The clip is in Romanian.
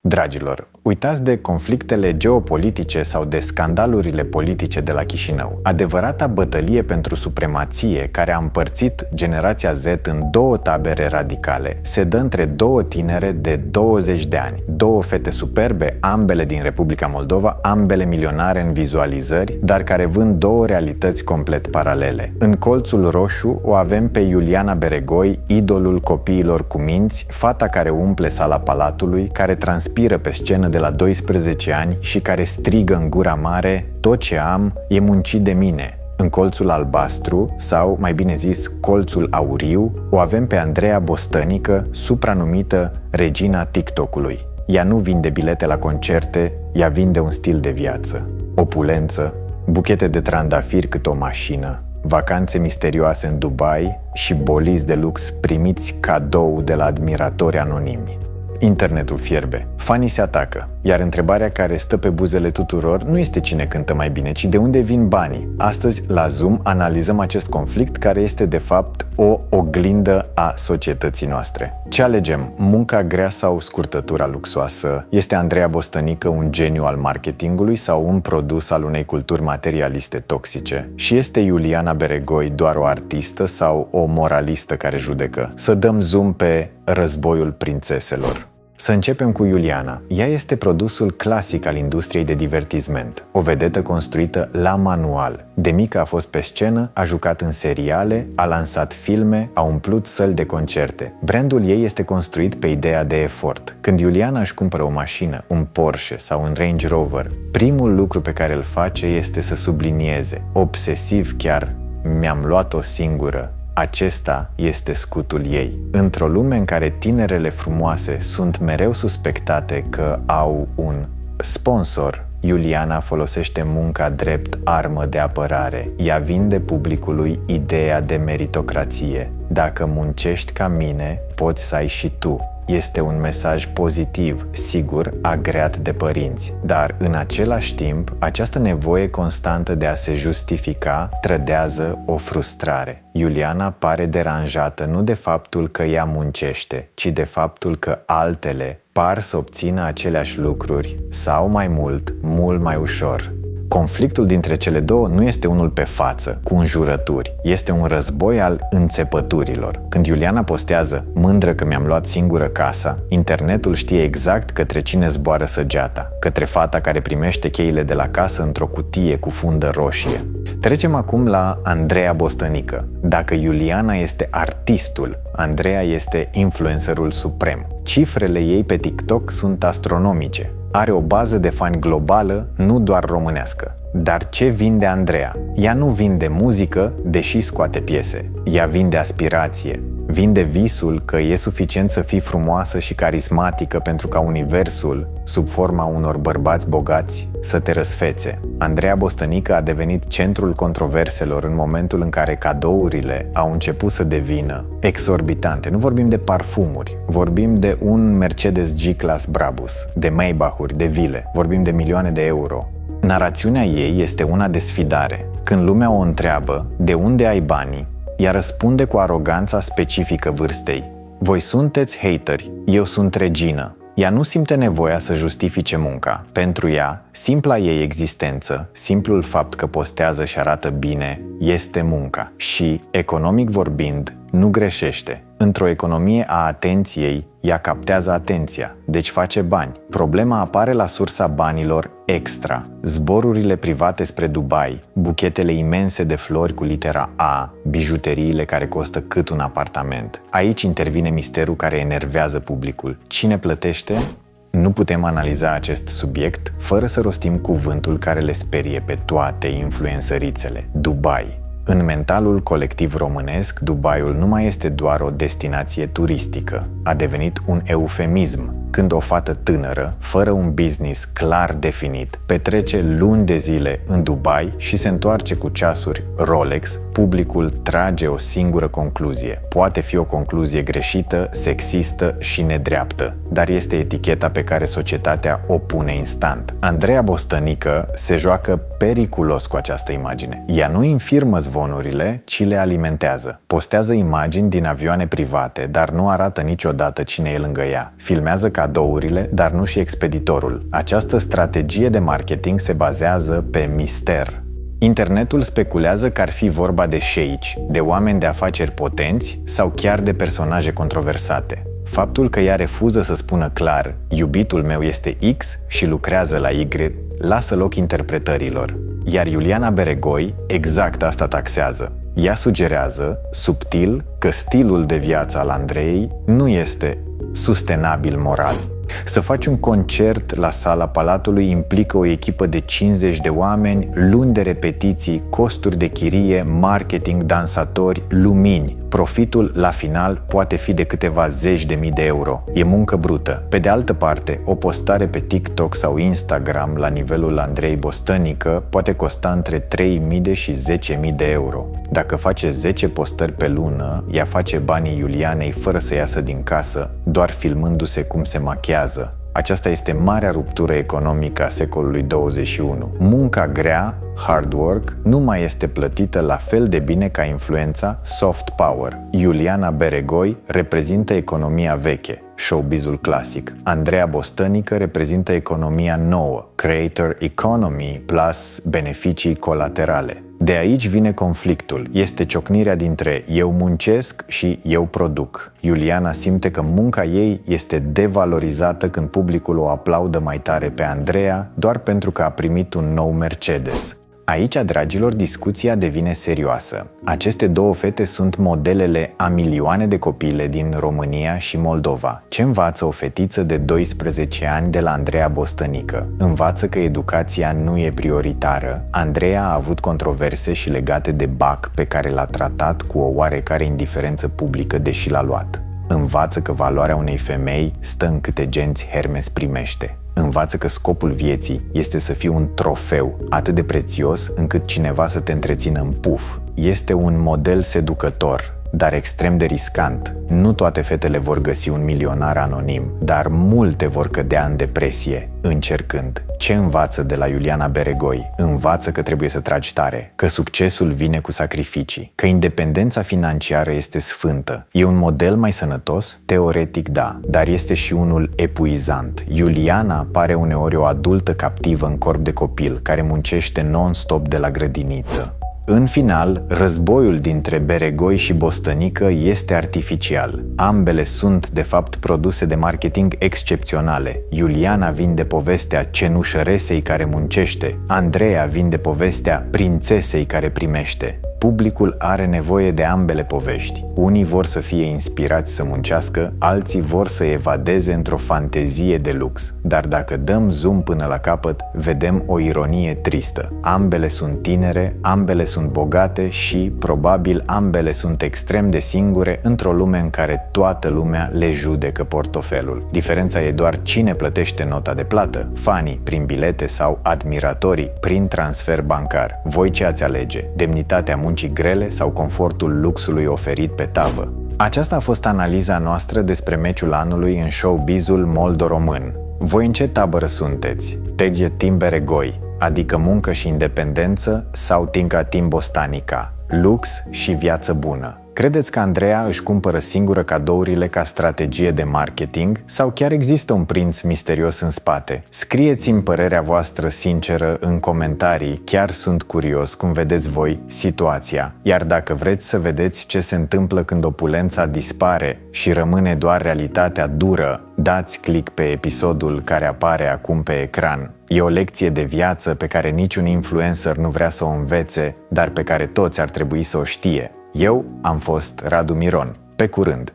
Dragilor, uitați de conflictele geopolitice sau de scandalurile politice de la Chișinău. Adevărata bătălie pentru supremație care a împărțit generația Z în două tabere radicale se dă între două tinere de 20 de ani. Două fete superbe, ambele din Republica Moldova, ambele milionare în vizualizări, dar care vând două realități complet paralele. În colțul roșu o avem pe Iuliana Beregoi, idolul copiilor cu minți, fata care umple sala Palatului, care transpiră pe scenă de la 12 ani și care strigă în gura mare: tot ce am e muncit de mine. În colțul albastru, sau mai bine zis colțul auriu, o avem pe Andreea Bostănică, supranumită regina TikTok-ului. Ea nu vinde bilete la concerte, ea vinde un stil de viață. Opulență, buchete de trandafiri cât o mașină, vacanțe misterioase în Dubai și bolizi de lux primiți cadou de la admiratori anonimi. Internetul fierbe, fanii se atacă, iar întrebarea care stă pe buzele tuturor nu este cine cântă mai bine, ci de unde vin banii. Astăzi, la Zoom, analizăm acest conflict care este de fapt o oglindă a societății noastre. Ce alegem? Munca grea sau scurtătura luxoasă? Este Andreea Bostănică un geniu al marketingului sau un produs al unei culturi materialiste toxice? Și este Iuliana Beregoi doar o artistă sau o moralistă care judecă? Să dăm zoom pe războiul prințeselor. Să începem cu Iuliana. Ea este produsul clasic al industriei de divertisment. O vedetă construită la manual. De mică a fost pe scenă, a jucat în seriale, a lansat filme, a umplut săli de concerte. Brandul ei este construit pe ideea de efort. Când Iuliana își cumpără o mașină, un Porsche sau un Range Rover, primul lucru pe care îl face este să sublinieze, obsesiv chiar: mi-am luat-o singură. Acesta este scutul ei. Într-o lume în care tinerele frumoase sunt mereu suspectate că au un sponsor, Iuliana folosește munca drept armă de apărare. Ea vinde publicului ideea de meritocrație. Dacă muncești ca mine, poți să ai și tu. Este un mesaj pozitiv, sigur, agreat de părinți, dar în același timp, această nevoie constantă de a se justifica trădează o frustrare. Iuliana pare deranjată nu de faptul că ea muncește, ci de faptul că altele par să obțină aceleași lucruri sau mai mult mai ușor. Conflictul dintre cele două nu este unul pe față, cu înjurături. Este un război al înțepăturilor. Când Iuliana postează mândră că mi-am luat singură casa, internetul știe exact către cine zboară săgeata, către fata care primește cheile de la casă într-o cutie cu fundă roșie. Trecem acum la Andreea Bostănică. Dacă Iuliana este artistul, Andreea este influencerul suprem. Cifrele ei pe TikTok sunt astronomice. Are o bază de fani globală, nu doar românească. Dar ce vinde Andreea? Ea nu vinde muzică, deși scoate piese. Ea vinde aspirație. Vinde visul că e suficient să fii frumoasă și carismatică pentru ca universul, sub forma unor bărbați bogați, să te răsfețe. Andreea Bostănică a devenit centrul controverselor în momentul în care cadourile au început să devină exorbitante. Nu vorbim de parfumuri, vorbim de un Mercedes G-Class Brabus, de Maybach-uri, de vile, vorbim de milioane de euro. Narațiunea ei este una de sfidare. Când lumea o întreabă de unde ai banii, ea răspunde cu aroganța specifică vârstei: voi sunteți hateri, eu sunt regină. Ea nu simte nevoia să justifice munca. Pentru ea, simpla ei existență, simplul fapt că postează și arată bine, este munca. Și, economic vorbind, nu greșește. Într-o economie a atenției, ea captează atenția, deci face bani. Problema apare la sursa banilor extra. Zborurile private spre Dubai, buchetele imense de flori cu litera A, bijuteriile care costă cât un apartament. Aici intervine misterul care enervează publicul. Cine plătește? Nu putem analiza acest subiect fără să rostim cuvântul care le sperie pe toate influențărițele: Dubai. În mentalul colectiv românesc, Dubaiul nu mai este doar o destinație turistică. A devenit un eufemism, când o fată tânără, fără un business clar definit, petrece luni de zile în Dubai și se întoarce cu ceasuri Rolex, publicul trage o singură concluzie. Poate fi o concluzie greșită, sexistă și nedreaptă, dar este eticheta pe care societatea o pune instant. Andreea Bostănică se joacă periculos cu această imagine. Ea nu infirmă zvonurile, ci le alimentează. Postează imagini din avioane private, dar nu arată niciodată cine e lângă ea. Filmează cadourile, dar nu și expeditorul. Această strategie de marketing se bazează pe mister. Internetul speculează că ar fi vorba de șeici, de oameni de afaceri potenți sau chiar de personaje controversate. Faptul că ea refuză să spună clar, iubitul meu este X și lucrează la Y, lasă loc interpretărilor. Iar Iuliana Beregoi exact asta taxează. Ea sugerează, subtil, că stilul de viață al Andreei nu este sustenabil moral. Să faci un concert la sala Palatului implică o echipă de 50 de oameni, luni de repetiții, costuri de chirie, marketing, dansatori, lumini. Profitul la final poate fi de câteva zeci de mii de euro. E muncă brută. Pe de altă parte, o postare pe TikTok sau Instagram la nivelul Andrei Bostănică poate costa între 3.000 și 10.000 de euro. Dacă face 10 postări pe lună, ea face banii Iulianei fără să iasă din casă, doar filmându-se cum se machează. Aceasta este marea ruptură economică a secolului 21. Munca grea, hard work, nu mai este plătită la fel de bine ca influența soft power. Iuliana Beregoi reprezintă economia veche, showbizul clasic. Andreea Bostănică reprezintă economia nouă, creator economy plus beneficii colaterale. De aici vine conflictul. Este ciocnirea dintre eu muncesc și eu produc. Iuliana simte că munca ei este devalorizată când publicul o aplaudă mai tare pe Andreea doar pentru că a primit un nou Mercedes. Aici, dragilor, discuția devine serioasă. Aceste două fete sunt modelele a milioane de copile din România și Moldova. Ce învață o fetiță de 12 ani de la Andreea Bostănică? Învață că educația nu e prioritară. Andreea a avut controverse și legate de BAC pe care l-a tratat cu o oarecare indiferență publică, deși l-a luat. Învață că valoarea unei femei stă în câte genți Hermes primește. Învață că scopul vieții este să fii un trofeu atât de prețios încât cineva să te întrețină în puf. Este un model seducător, dar extrem de riscant. Nu toate fetele vor găsi un milionar anonim, dar multe vor cădea în depresie, încercând. Ce învață de la Iuliana Beregoi? Învață că trebuie să tragi tare, că succesul vine cu sacrificii, că independența financiară este sfântă. E un model mai sănătos? Teoretic da, dar este și unul epuizant. Iuliana pare uneori o adultă captivă în corp de copil, care muncește non-stop de la grădiniță. În final, războiul dintre Beregoi și Bostănică este artificial. Ambele sunt, de fapt, produse de marketing excepționale. Iuliana vinde povestea cenușăresei care muncește, Andreea vinde povestea prințesei care primește. Publicul are nevoie de ambele povești. Unii vor să fie inspirați să muncească, alții vor să evadeze într-o fantezie de lux. Dar dacă dăm zoom până la capăt, vedem o ironie tristă. Ambele sunt tinere, ambele sunt bogate și, probabil, ambele sunt extrem de singure într-o lume în care toată lumea le judecă portofelul. Diferența e doar cine plătește nota de plată, fanii prin bilete sau admiratorii prin transfer bancar. Voi ce ați alege? Demnitatea muncii grele sau confortul luxului oferit pe tavă? Aceasta a fost analiza noastră despre meciul anului în showbizul moldo-român. Voi în ce tabără sunteți? Tegie Team Beregoi, adică muncă și independență, sau Tinca Team Bostanica, lux și viață bună? Credeți că Andreea își cumpără singură cadourile ca strategie de marketing sau chiar există un prinț misterios în spate? Scrieți-mi părerea voastră sinceră în comentarii, chiar sunt curios cum vedeți voi situația. Iar dacă vreți să vedeți ce se întâmplă când opulența dispare și rămâne doar realitatea dură, dați click pe episodul care apare acum pe ecran. E o lecție de viață pe care niciun influencer nu vrea să o învețe, dar pe care toți ar trebui să o știe. Eu am fost Radu Miron. Pe curând!